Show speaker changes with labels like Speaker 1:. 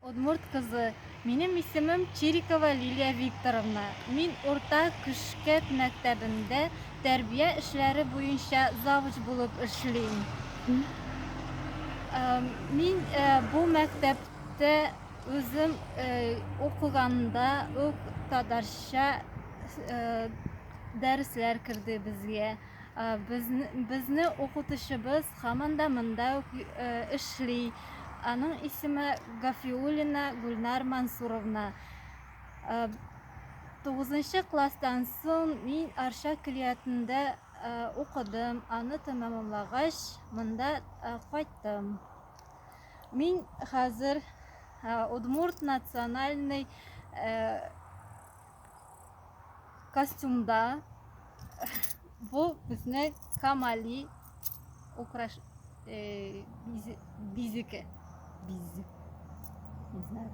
Speaker 1: Удмурт кызы. Минем исемем Чирикова Лилия Викторовна. Мин урта Күшкәт мәктәбендә тәрбия эшләре буенча завуч булып эшлим. Мин бу мәктәптә үзем укыганда ук татарча дәресләр керде безгә. Безне укытучыбыз һаман да монда ук эшли. Аның исеме Гафиуллина Гульнар Мансуровна. 9 класстан соң мин Арча килоятында укыдым. Аны тәмамлагач, монда кайттым. Мин хәзер Удмурт национальный костюмда. Бу безне Камали бизеке. Не знаю.